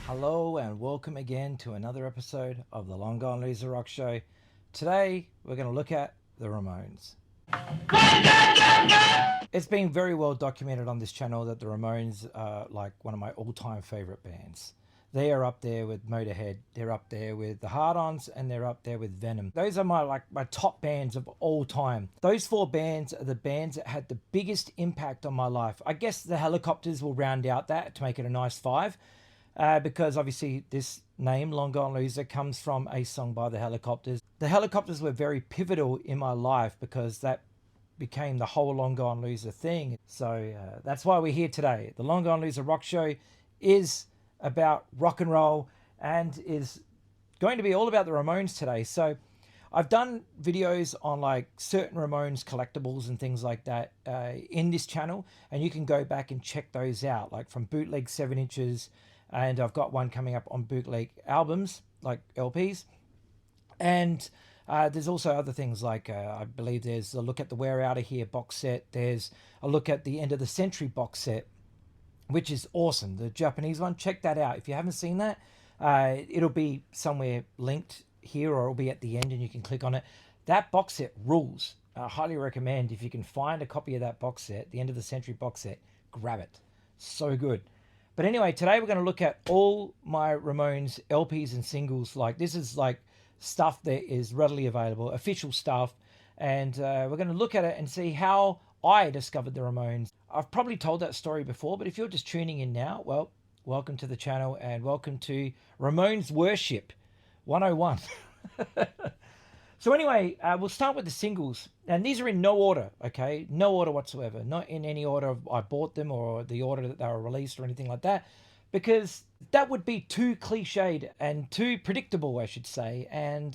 Hello and welcome again to another episode of the Long Gone Loser Rock Show. Today we're going to look at the Ramones. It's been very well documented on this channel that the Ramones are like one of my all-time favorite bands. They are up there with Motorhead, they're up there with the Hard-Ons, and they're up there with Venom. Those are my top bands of all time. Those four bands are the bands that had the biggest impact on my life. I guess the Helicopters will round out that to make it a nice five. Because obviously this name, Long Gone Loser, comes from a song by the Helicopters. The Helicopters were very pivotal in my life because that became the whole Long Gone Loser thing. So that's why we're here today. The Long Gone Loser Rock Show is about rock and roll and is going to be all about the Ramones today. So I've done videos on like certain Ramones collectibles and things like that in this channel, and you can go back and check those out, like from bootleg 7 inches, and I've got one coming up on bootleg albums, like LPs. And there's also other things like I believe there's a look at the Wear Outta Here box set. There's a look at the End of the Century box set, which is awesome. The Japanese one, check that out. If you haven't seen that, it'll be somewhere linked here, or it'll be at the end and you can click on it. That box set rules. I highly recommend, if you can find a copy of that box set, the End of the Century box set, grab it. So good. But anyway, today we're going to look at all my Ramones LPs and singles. Like, this is like stuff that is readily available, official stuff. And we're going to look at it and see how I discovered the Ramones. I've probably told that story before, but if you're just tuning in now, well, welcome to the channel and welcome to Ramones Worship 101. So anyway, we'll start with the singles. And these are in no order, okay? No order whatsoever. Not in any order I bought them or the order that they were released or anything like that. Because that would be too cliched and too predictable, I should say. And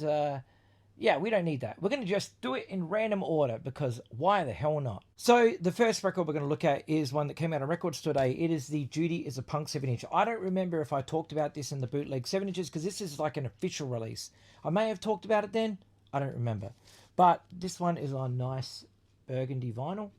yeah, we don't need that. We're going to just do it in random order because why the hell not? So the first record we're going to look at is one that came out on Record Store Day. It is the Judy is a Punk 7 inch. I don't remember if I talked about this in the bootleg 7 inches because this is like an official release. I may have talked about it then. I don't remember. But this one is on nice burgundy vinyl.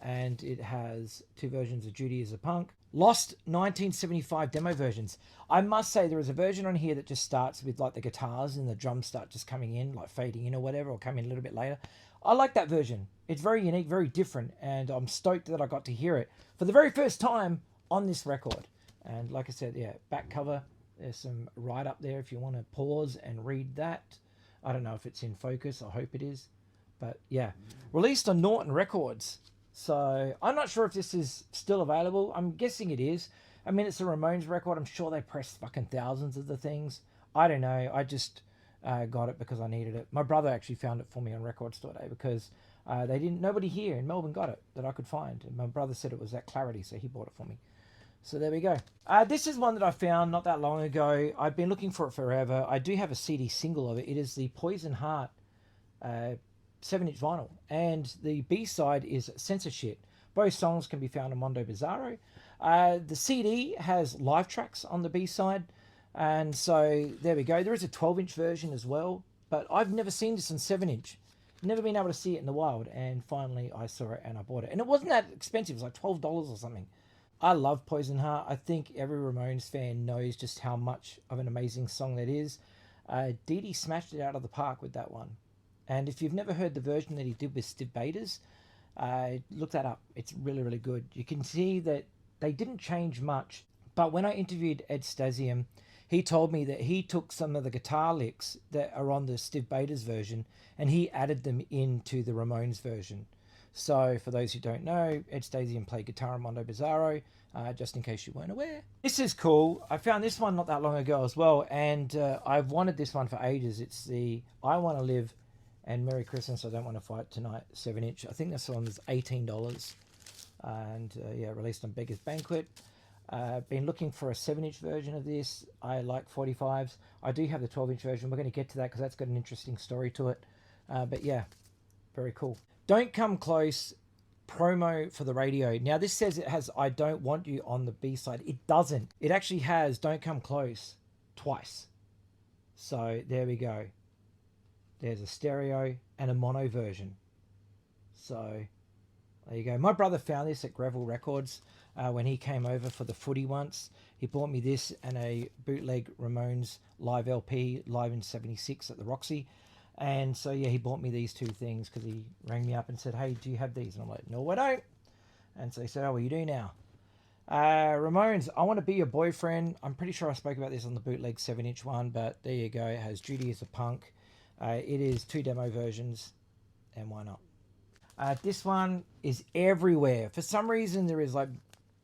And it has two versions of Judy is a Punk. Lost 1975 demo versions. I must say there is a version on here that just starts with like the guitars and the drums start just coming in, like fading in or whatever, or coming in a little bit later. I like that version. It's very unique, very different. And I'm stoked that I got to hear it for the very first time on this record. And like I said, yeah, back cover. There's some write up there if you want to pause and read that. I don't know if it's in focus. I hope it is. But yeah, released on Norton Records. So I'm not sure if this is still available. I'm guessing it is. I mean, it's a Ramones record. I'm sure they pressed fucking thousands of the things. I don't know. I just got it because I needed it. My brother actually found it for me on Record Store Day because nobody here in Melbourne got it that I could find. And my brother said it was at Clarity, so he bought it for me. So there we go. This is one that I found not that long ago. I've been looking for it forever. I do have a CD single of it. It is the Poison Heart 7 inch vinyl. And the B-side is Censorship. Both songs can be found on Mondo Bizarro. The CD has live tracks on the B-side. And so there we go. There is a 12 inch version as well. But I've never seen this on 7 inch. Never been able to see it in the wild. And finally I saw it and I bought it. And it wasn't that expensive. It was like $12 or something. I love Poison Heart. I think every Ramones fan knows just how much of an amazing song that is. Dee Dee smashed it out of the park with that one. And if you've never heard the version that he did with Steve Baders, look that up. It's really, really good. You can see that they didn't change much. But when I interviewed Ed Stasium, he told me that he took some of the guitar licks that are on the Steve Baders version and he added them into the Ramones version. So for those who don't know, Ed Stasium played guitar on Mondo Bizarro, just in case you weren't aware. This is cool. I found this one not that long ago as well, and I've wanted this one for ages. It's the I Want to Live and Merry Christmas, I Don't Want to Fight Tonight 7 inch. I think this one's $18. And yeah, released on Beggar's Banquet. Been looking for a 7 inch version of this. I like 45s. I do have the 12 inch version. We're going to get to that because that's got an interesting story to it. But yeah, very cool. Don't Come Close promo for the radio. Now this says it has I Don't Want You on the B-side. It doesn't. It actually has Don't Come Close twice. So there we go. There's a stereo and a mono version. So There you go. My brother found this at Gravel Records when he came over for the footy once. He bought me this and a bootleg Ramones live LP, live in '76 at the Roxy. And so, yeah, he bought me these two things because he rang me up and said, hey, do you have these? And I'm like, no, I don't. And so he said, oh, well, you do now. Ramones, I Want to Be Your Boyfriend. I'm pretty sure I spoke about this on the bootleg 7-inch one, but there you go. It has Judy as a Punk. It is 2 demo versions, and why not? This one is everywhere. For some reason, there is like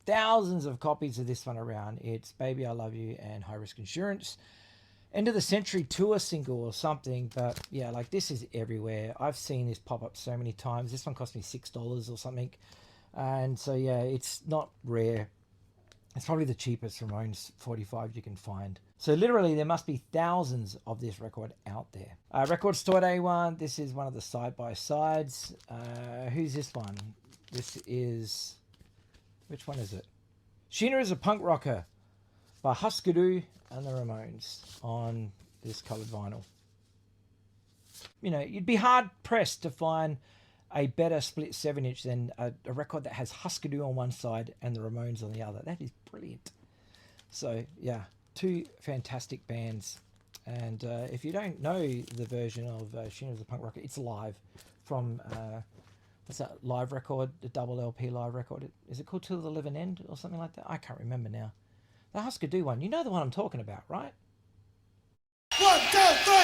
thousands of copies of this one around. It's Baby I Love You and High Risk Insurance. End of the Century tour single or something, but yeah, like this is everywhere. I've seen this pop up so many times. This one cost me $6 or something. And so yeah, it's not rare. It's probably the cheapest Ramones 45 you can find. So literally there must be thousands of this record out there. Record Store Day one. This is one of the side-by-sides. Who's this one? This is... which one is it? Sheena is a Punk Rocker by Husker Du and the Ramones on this coloured vinyl. You know, you'd be hard pressed to find a better split 7-inch than a record that has Husker Du on one side and the Ramones on the other. That is brilliant. So yeah, 2 fantastic bands. And if you don't know the version of Sheena is a Punk Rocker, it's live from what's that live record, the double LP live record? Is it called Till the Living End or something like that? I can't remember now. The Husker Du one, you know the one I'm talking about, right? 1, 2, 3,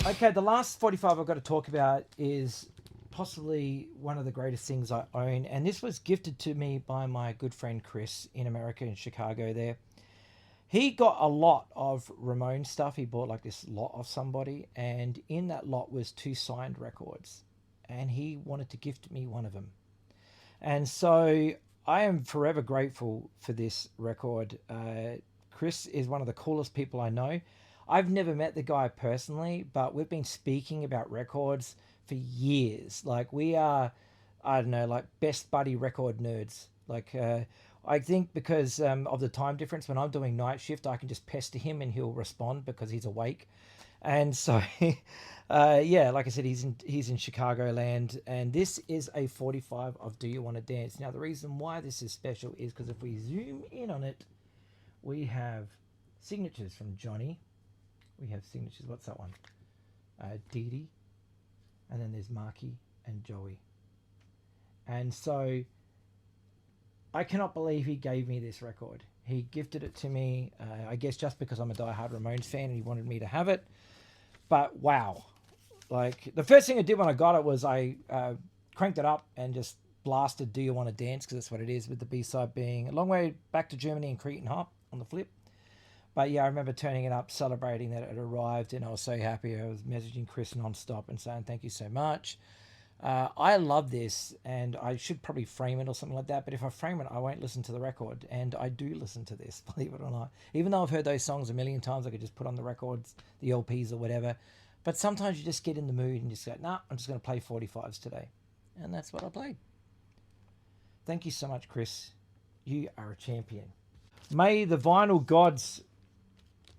4. Okay, the last 45 I've got to talk about is possibly one of the greatest things I own, and this was gifted to me by my good friend Chris in America, in Chicago there. He got a lot of Ramones stuff. He bought like this lot of somebody, and in that lot was 2 signed records, and he wanted to gift me one of them. And so I am forever grateful for this record. Chris is one of the coolest people I know. I've never met the guy personally, but we've been speaking about records for years. Like we are, I don't know, like best buddy record nerds. Like I think because of the time difference, when I'm doing night shift, I can just pester him and he'll respond because he's awake. And so, yeah, like I said, he's in Chicagoland, and this is a 45 of Do You Want to Dance. Now, the reason why this is special is because if we zoom in on it, we have signatures from Johnny. We have signatures. What's that one? Dee Dee. And then there's Marky and Joey. And so I cannot believe he gave me this record. He gifted it to me, I guess just because I'm a diehard Ramones fan and he wanted me to have it. But wow. Like, the first thing I did when I got it was I cranked it up and just blasted Do You Want to Dance, because that's what it is, with the B-side being A Long Way Back to Germany and Cretin Hop on the flip. But yeah, I remember turning it up, celebrating that it had arrived, and I was so happy. I was messaging Chris nonstop and saying thank you so much. I love this, and I should probably frame it or something like that, but if I frame it, I won't listen to the record, and I do listen to this, believe it or not. Even though I've heard those songs a million times, I could just put on the records, the LPs or whatever, but sometimes you just get in the mood and just go, nah, I'm just going to play 45s today, and that's what I played. Thank you so much, Chris. You are a champion. May the vinyl gods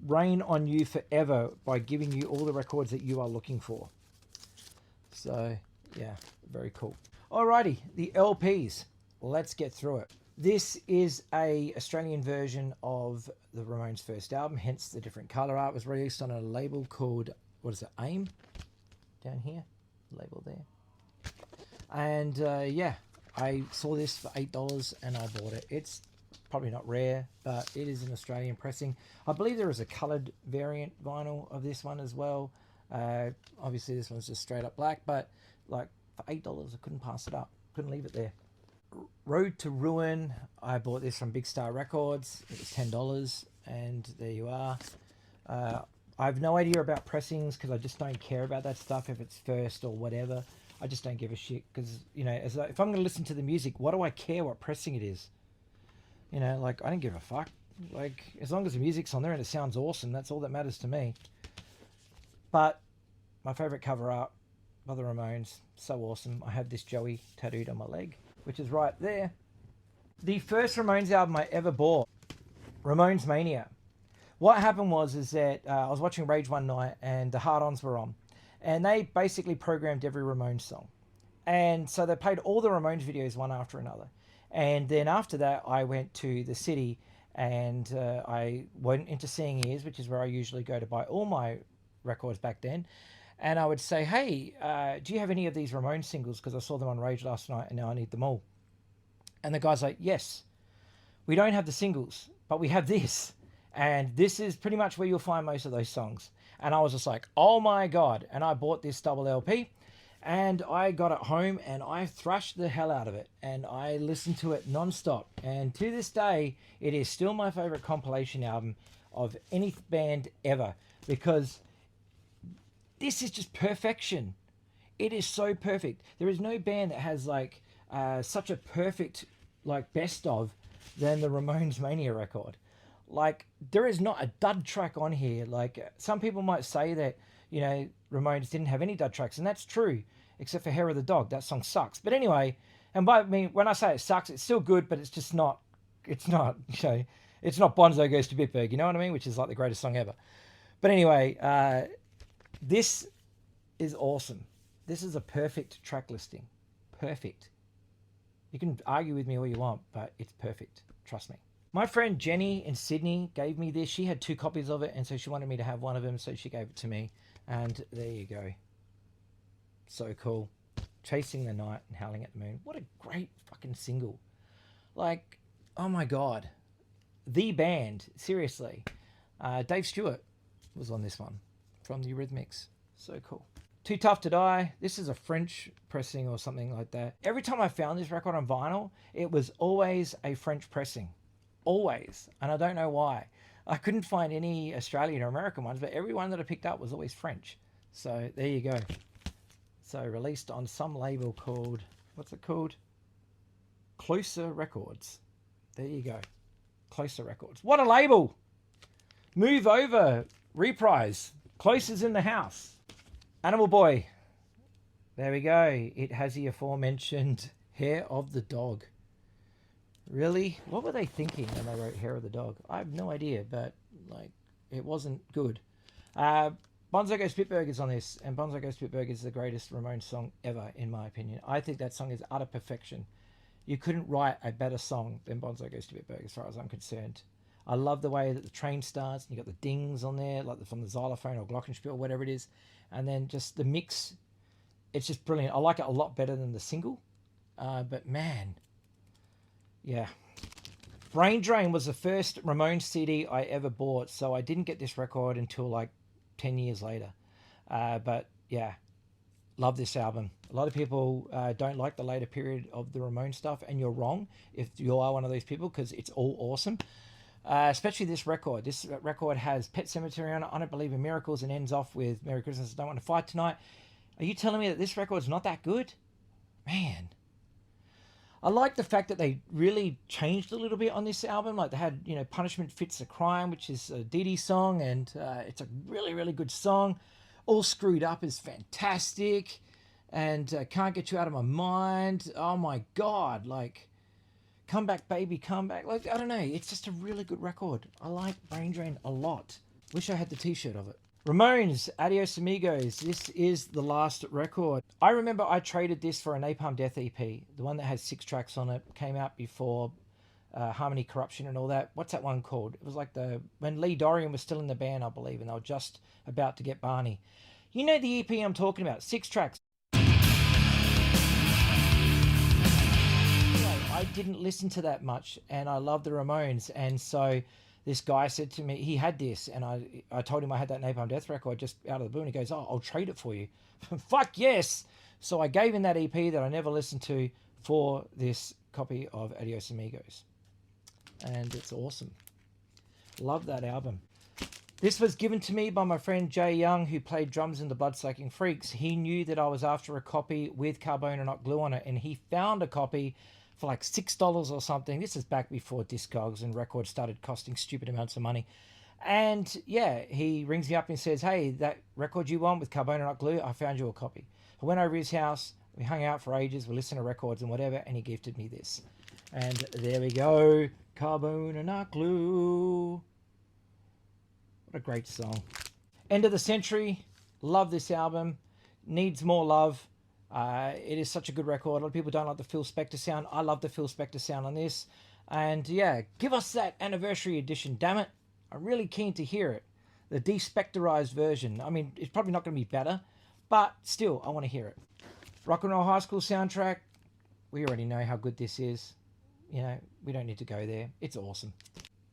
rain on you forever by giving you all the records that you are looking for. So yeah, very cool. Alrighty, the LPs. Let's get through it. This is a Australian version of the Ramones' first album, hence the different color art. It was released on a label called, what is it, AIM? Down here, label there. And yeah, I saw this for $8 and I bought it. It's probably not rare, but it is an Australian pressing. I believe there is a coloured variant vinyl of this one as well. Obviously this one's just straight up black, but like for $8 I couldn't pass it up, couldn't leave it there. Road to Ruin, I bought this from Big Star Records. It was $10, and there you are. I have no idea about pressings because I just don't care about that stuff, if it's first or whatever. I just don't give a shit because, you know, if I'm going to listen to the music, what do I care what pressing it is? You know, like, I don't give a fuck. Like, as long as the music's on there and it sounds awesome, that's all that matters to me. But my favourite cover art by the Ramones, so awesome. I have this Joey tattooed on my leg, which is right there. The first Ramones album I ever bought, Ramones Mania. What happened is that I was watching Rage one night and the Hard-Ons were on. And they basically programmed every Ramones song. And so they played all the Ramones videos one after another. And then after that, I went to the city and I went into Seeing Ears, which is where I usually go to buy all my records back then. And I would say, hey, do you have any of these Ramones singles? Because I saw them on Rage last night and now I need them all. And the guy's like, yes, we don't have the singles, but we have this. And this is pretty much where you'll find most of those songs. And I was just like, oh my God. And I bought this double LP and I got it home and I thrashed the hell out of it. And I listened to it nonstop. And to this day, it is still my favorite compilation album of any band ever, because this is just perfection. It is so perfect. There is no band that has like such a perfect like best of than the Ramones Mania record. Like, there is not a dud track on here. Like, some people might say that, you know, Ramones didn't have any dud tracks, and that's true, except for Hair of the Dog. That song sucks. But anyway, and by me, when I say it sucks, it's still good, but it's just not, it's not, you know, it's not Bonzo Goes to Bitburg, you know what I mean? Which is like the greatest song ever. But anyway, this is awesome. This is a perfect track listing. Perfect. You can argue with me all you want, but it's perfect. Trust me. My friend Jenny in Sydney gave me this. She had 2 copies of it, and so she wanted me to have one of them, so she gave it to me. And there you go. So cool. Chasing the Night and Howling at the Moon. What a great fucking single. Like, oh my God. The band, seriously. Dave Stewart was on this one from the Eurythmics. So cool. Too Tough to Die. This is a French pressing or something like that. Every time I found this record on vinyl, it was always a French pressing. Always. And I don't know why. I couldn't find any Australian or American ones, but every one that I picked up was always French. So there you go. So released on some label called, what's it called? Closer Records. There you go. Closer Records. What a label! Move over. Reprise. Closer's in the house. Animal Boy. There we go. It has the aforementioned Hair of the Dog. Really? What were they thinking when they wrote Hair of the Dog? I have no idea, but like, it wasn't good. Bonzo Goes Pittsburgh is on this, and Bonzo Goes Pittsburgh is the greatest Ramones song ever, in my opinion. I think that song is utter perfection. You couldn't write a better song than Bonzo Goes to Pittsburgh, as far as I'm concerned. I love the way that the train starts, and you got the dings on there, like from the xylophone or glockenspiel, or whatever it is, and then just the mix. It's just brilliant. I like it a lot better than the single, but man, yeah. Brain Drain was the first Ramones CD I ever bought, so I didn't get this record until like 10 years later. But yeah, love this album. A lot of people don't like the later period of the Ramones stuff, and you're wrong if you are one of those people, because it's all awesome. Especially this record. This record has Pet Sematary on it, I Don't Believe in Miracles, and ends off with Merry Christmas, I Don't Want to Fight Tonight. Are you telling me that this record's not that good? Man. I like the fact that they really changed a little bit on this album. Like, they had, you know, Punishment Fits the Crime, which is a Dee Dee song, and it's a really, really good song. All Screwed Up is fantastic, and Can't Get You Out of My Mind. Oh my God, like, Come Back Baby, Come Back. Like, I don't know, it's just a really good record. I like Brain Drain a lot. Wish I had the t-shirt of it. Ramones, Adios Amigos. This is the last record. I remember I traded this for a Napalm Death EP. The one that has 6 tracks on it. Came out before Harmony Corruption and all that. What's that one called? It was like when Lee Dorian was still in the band, I believe, and they were just about to get Barney. You know the EP I'm talking about. 6 tracks. I didn't listen to that much, and I love the Ramones, and so this guy said to me, he had this, and I told him I had that Napalm Death record just out of the blue, and he goes, oh, I'll trade it for you. Fuck yes! So I gave him that EP that I never listened to for this copy of Adios Amigos. And it's awesome. Love that album. This was given to me by my friend Jay Young, who played drums in the Bloodsucking Freaks. He knew that I was after a copy with Carbona Not Glue on it, and he found a copy for like $6 or something. This is back before Discogs and records started costing stupid amounts of money. And yeah, he rings me up and says, hey, that record you want with Carbona Not Glue, I found you a copy. I went over to his house, we hung out for ages, we listened to records and whatever, and he gifted me this. And there we go, Carbona Not Glue. What a great song. End of the Century, love this album. Needs more love. It is such a good record. A lot of people don't like the Phil Spector sound. I love the Phil Spector sound on this. And yeah, give us that anniversary edition, damn it. I'm really keen to hear it. The despectorized version. I mean, it's probably not going to be better, but still, I want to hear it. Rock and Roll High School soundtrack. We already know how good this is. You know, we don't need to go there. It's awesome.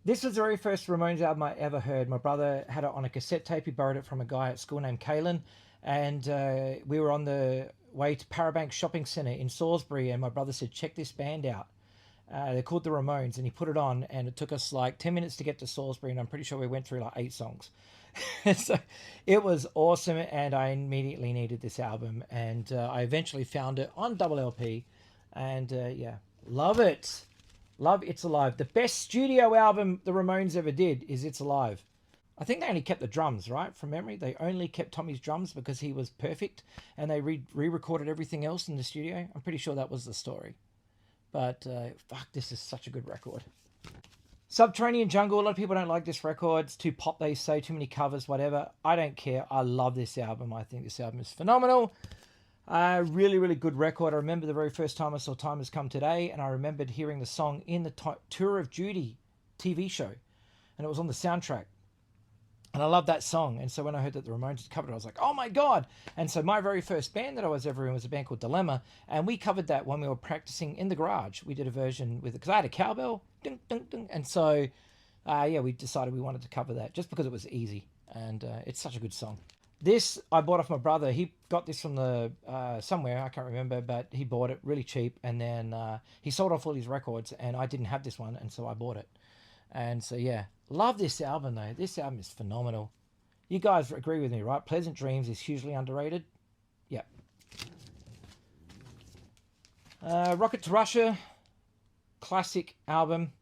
This was the very first Ramones album I ever heard. My brother had it on a cassette tape. He borrowed it from a guy at school named Kalen. And we were on the way to Parabank Shopping Centre in Salisbury. And my brother said, check this band out. They're called the Ramones. And he put it on. And it took us like 10 minutes to get to Salisbury. And I'm pretty sure we went through like 8 songs. So it was awesome. And I immediately needed this album. And I eventually found it on double LP. And yeah, love it. Love It's Alive. The best studio album the Ramones ever did is It's Alive. I think they only kept the drums, right? From memory. They only kept Tommy's drums because he was perfect. And they re-recorded everything else in the studio. I'm pretty sure that was the story. But fuck, this is such a good record. Subterranean Jungle. A lot of people don't like this record. It's too pop, they say. Too many covers, whatever. I don't care. I love this album. I think this album is phenomenal. Really, really good record. I remember the very first time I saw Time Has Come Today, and I remembered hearing the song in the Tour of Duty TV show, and it was on the soundtrack. And I love that song. And so when I heard that the Ramones had covered it, I was like, oh my God. And so my very first band that I was ever in was a band called Dilemma, and we covered that when we were practicing in the garage. We did a version with it, because I had a cowbell, ding, ding, ding. And so, yeah, we decided we wanted to cover that just because it was easy, and it's such a good song. This I bought off my brother. He got this from the somewhere, I can't remember, but he bought it really cheap, and then he sold off all his records, and I didn't have this one, and so I bought it. And so yeah, love this album though. This album is phenomenal. You guys agree with me, right? Pleasant Dreams is hugely underrated. Yep. Rocket to Russia, classic album.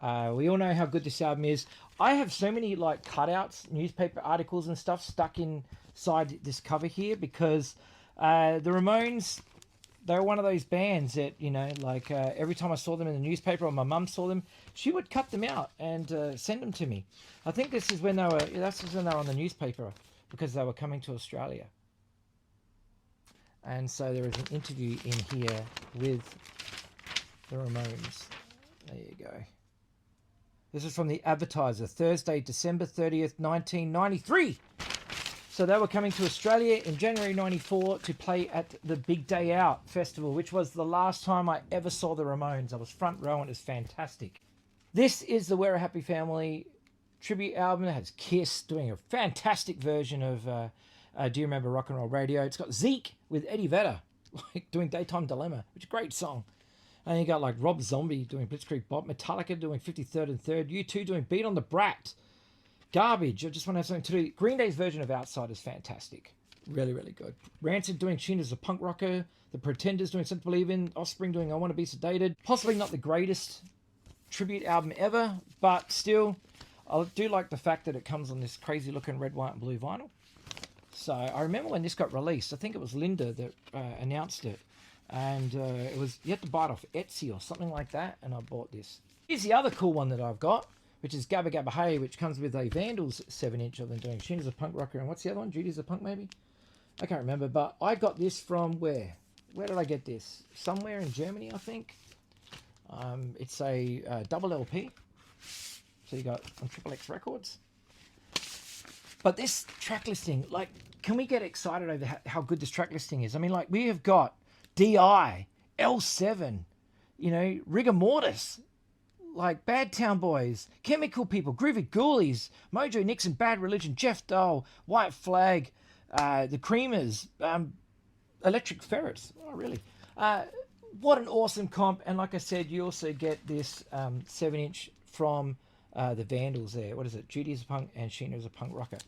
We all know how good this album is. I have so many like cutouts, newspaper articles and stuff stuck inside this cover here because the Ramones, they're one of those bands that, you know, like every time I saw them in the newspaper or my mum saw them, she would cut them out and send them to me. I think this is when they were, that's when they were on the newspaper because they were coming to Australia. And so there is an interview in here with the Ramones. There you go. This is from the Advertiser, Thursday, December 30th, 1993. So they were coming to Australia in January 94 to play at the Big Day Out Festival, which was the last time I ever saw the Ramones. I was front row and it was fantastic. This is the We're a Happy Family tribute album. It has Kiss doing a fantastic version of Do You Remember Rock and Roll Radio? It's got Zeke with Eddie Vedder like doing Daytime Dilemma, which is a great song. And you got like Rob Zombie doing Blitzkrieg Bop, Metallica doing 53rd and 3rd, U2 doing Beat on the Brat, Garbage, I Just Want to Have Something to Do. Green Day's version of Outside is fantastic. Really, really good. Rancid doing Sheen as a Punk Rocker, The Pretenders doing Something to Believe In, Offspring doing I Want to Be Sedated. Possibly not the greatest tribute album ever, but still, I do like the fact that it comes on this crazy looking red, white and blue vinyl. So I remember when this got released, I think it was Linda that announced it. And it was, you had to buy it off Etsy or something like that, and I bought this. Here's the other cool one that I've got, which is Gabba Gabba Hey, which comes with a Vandals 7-inch of them doing Sheen as a Punk Rocker, and what's the other one? Judy's a Punk, maybe? I can't remember, but I got this from where? Where did I get this? Somewhere in Germany, I think. It's a double LP, so you got on Triple X Records. But this track listing, like, can we get excited over how good this track listing is? I mean, like, we have got DI, L7, you know, Rigor Mortis, like Bad Town Boys, Chemical People, Groovy Ghoulies, Mojo Nixon, Bad Religion, Jeff Dole, White Flag, the Creamers, Electric Ferrets. Oh, really? What an awesome comp. And like I said, you also get this 7-inch from the Vandals there. What is it? Judy is a Punk and Sheena is a Punk Rocker.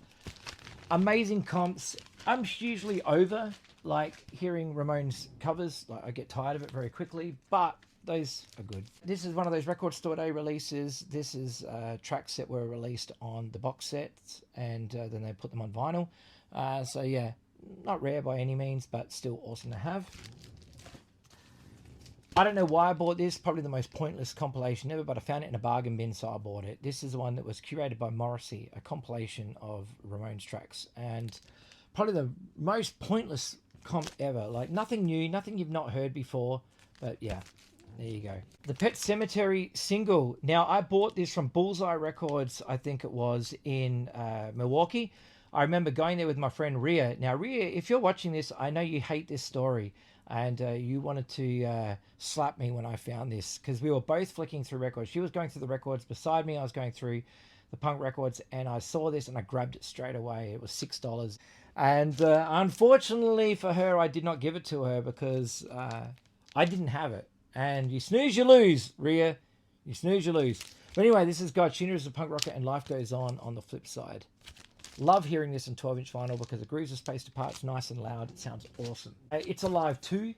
Amazing comps. I'm usually over like hearing Ramones covers. Like, I get tired of it very quickly, but those are good. This is one of those Record Store Day releases. This is tracks that were released on the box sets, and then they put them on vinyl. So yeah, not rare by any means, but still awesome to have. I don't know why I bought this. Probably the most pointless compilation ever, but I found it in a bargain bin, so I bought it. This is the one that was curated by Morrissey, a compilation of Ramones tracks, and probably the most pointless comp ever. Like, nothing new, nothing you've not heard before. But yeah, there you go. The Pet Cemetery single. Now, I bought this from Bullseye Records, I think it was, in Milwaukee. I remember going there with my friend Rhea. Now, Rhea, if you're watching this, I know you hate this story. And you wanted to slap me when I found this. Because we were both flicking through records. She was going through the records beside me. I was going through the punk records. And I saw this and I grabbed it straight away. It was $6. And unfortunately for her, I did not give it to her because I didn't have it. And you snooze, you lose, Rhea. You snooze, you lose. But anyway, this is God Tuner as a punk rocker and Life Goes On the flip side. Love hearing this in 12-inch vinyl because the grooves are spaced apart. It's nice and loud. It sounds awesome. It's Alive 2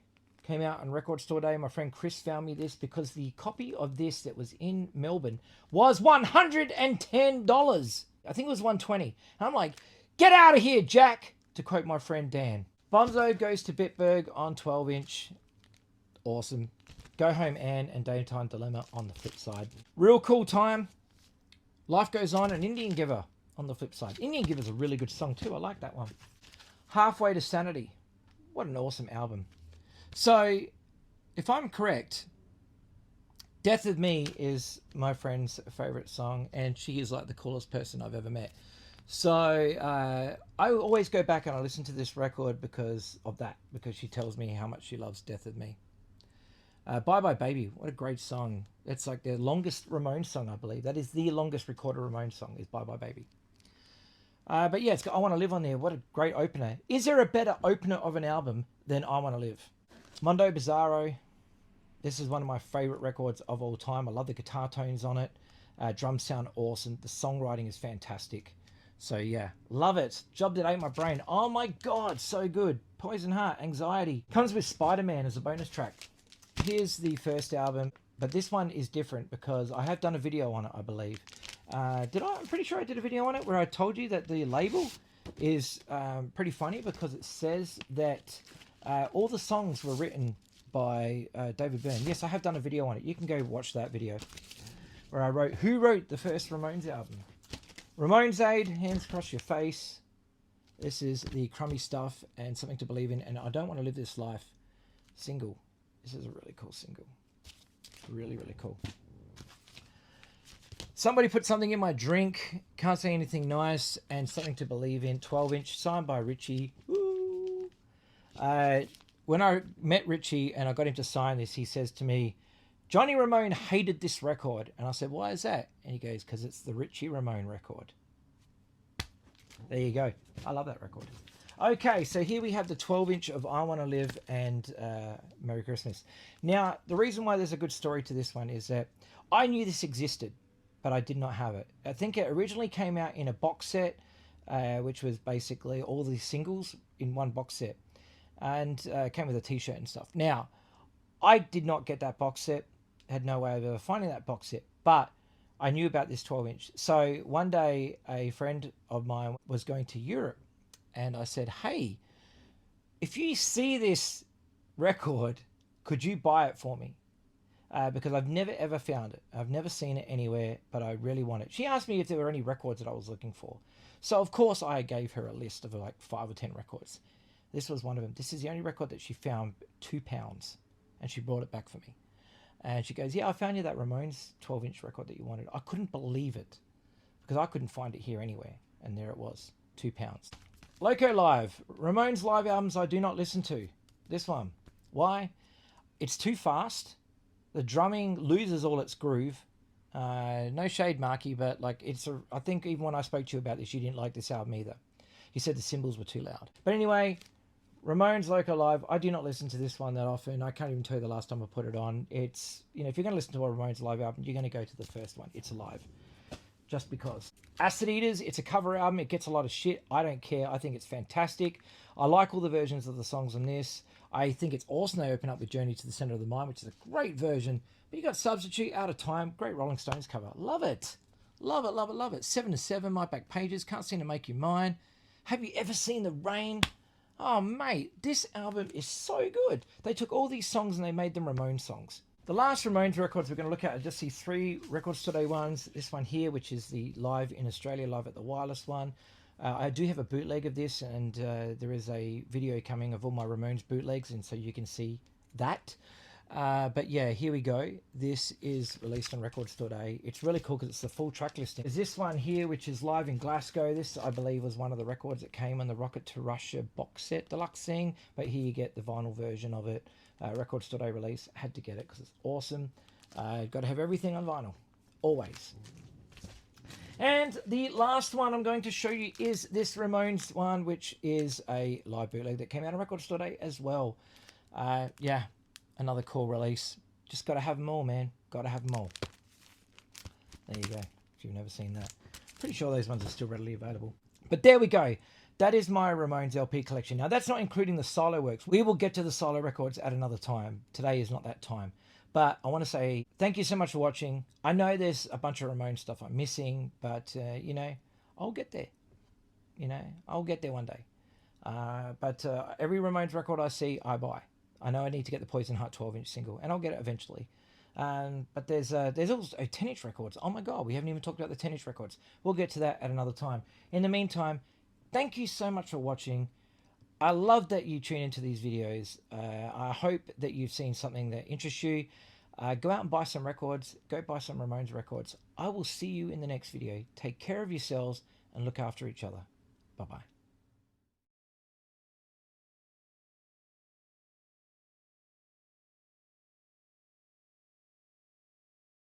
came out on Record Store Day. My friend Chris found me this because the copy of this that was in Melbourne was $110. I think it was $120. And I'm like, get out of here, Jack, to quote my friend Dan. Bonzo Goes to Bitburg on 12-inch. Awesome. Go Home Anne and Daytime Dilemma on the flip side. Real Cool Time. Life Goes On and Indian Giver on the flip side. Indian Giver's a really good song too. I like that one. Halfway to Sanity. What an awesome album. So, if I'm correct, Death of Me is my friend's favorite song, and she is like the coolest person I've ever met. So, I always go back and I listen to this record because of that, because she tells me how much she loves Death of Me. Bye Bye Baby, what a great song. It's like the longest Ramones song, I believe. That is the longest recorded Ramones song, is Bye Bye Baby. But yeah, it's got I Want to Live on there. What a great opener. Is there a better opener of an album than I Want to Live? Mondo Bizarro. This is one of my favorite records of all time. I love the guitar tones on it. Drums sound awesome. The songwriting is fantastic. So yeah, love it. Job That Ate My Brain. Oh my God, so good. Poison Heart, Anxiety. Comes with Spider-Man as a bonus track. Here's the first album, but this one is different because I have done a video on it, I believe. Did I? I'm pretty sure I did a video on it where I told you that the label is pretty funny because it says that all the songs were written by David Byrne. Yes, I have done a video on it. You can go watch that video where I wrote who wrote the first Ramones album. Ramones Aid, Hands Across Your Face. This is the Crummy Stuff and Something to Believe in, and I Don't Want to Live This Life single. This is a really cool single. Really, really cool. Somebody Put Something in My Drink. Can't Say Anything Nice. And Something to Believe in. 12-inch. Signed by Richie. Woo. When I met Richie and I got him to sign this, he says to me, Johnny Ramone hated this record. And I said, why is that? And he goes, because it's the Richie Ramone record. There you go. I love that record. Okay, so here we have the 12-inch of I Want to Live and Merry Christmas. Now, the reason why there's a good story to this one is that I knew this existed, but I did not have it. I think it originally came out in a box set, which was basically all these singles in one box set, and came with a t-shirt and stuff. Now, I did not get that box set, had no way of ever finding that box set, but I knew about this 12-inch. So one day, a friend of mine was going to Europe, and I said, hey, if you see this record, could you buy it for me? Because I've never ever found it. I've never seen it anywhere, but I really want it. She asked me if there were any records that I was looking for. So of course I gave her a list of like 5 or 10 records. This was one of them. This is the only record that she found £2, and she brought it back for me. And she goes, yeah, I found you that Ramones 12-inch record that you wanted. I couldn't believe it because I couldn't find it here anywhere. And there it was, £2. Loco Live. Ramones live albums I do not listen to. This one. Why? It's too fast. The drumming loses all its groove. No shade, Marky, but like I think even when I spoke to you about this, you didn't like this album either. You said the cymbals were too loud. But anyway, Ramones Loco Live. I do not listen to this one that often. I can't even tell you the last time I put it on. It's, if you're going to listen to a Ramones live album, you're going to go to the first one. It's Alive. Just because. Acid Eaters, it's a cover album. It gets a lot of shit. I don't care. I think it's fantastic. I like all the versions of the songs on this. I think it's awesome they open up with Journey to the Center of the Mind, which is a great version. But you got Substitute, Out of Time, great Rolling Stones cover. Love it. Love it, love it, love it. 7 to 7, My Back Pages, Can't Seem to Make You Mine. Have you ever seen The Rain? Oh, mate, this album is so good. They took all these songs and they made them Ramones songs. The last Ramones records we're going to look at are just these 3 Records Today ones. This one here, which is the live in Australia, live at the Wireless one. I do have a bootleg of this, and there is a video coming of all my Ramones bootlegs, and so you can see that. But yeah, here we go. This is released on Record Store Day. It's really cool because it's the full track listing. There's this one here, which is live in Glasgow. This, I believe, was one of the records that came on the Rocket to Russia box set deluxe thing. But here you get the vinyl version of it. Record Store Day release. Had to get it because it's awesome. Got to have everything on vinyl, always. And the last one I'm going to show you is this Ramones one, which is a live bootleg that came out on Record Store Day as well. Yeah, another cool release. Just got to have them all, man. Got to have them all. There you go, if you've never seen that. Pretty sure those ones are still readily available. But there we go. That is my Ramones LP collection. Now, that's not including the solo works. We will get to the solo records at another time. Today is not that time. But I want to say thank you so much for watching. I know there's a bunch of Ramones stuff I'm missing, but, you know, I'll get there. You know, I'll get there one day. But every Ramones record I see, I buy. I know I need to get the Poison Heart 12-inch single, and I'll get it eventually. But there's also 10-inch records. Oh my God, we haven't even talked about the 10-inch records. We'll get to that at another time. In the meantime, thank you so much for watching. I love that you tune into these videos. I hope that you've seen something that interests you. Go out and buy some records. Go buy some Ramones records. I will see you in the next video. Take care of yourselves and look after each other. Bye-bye.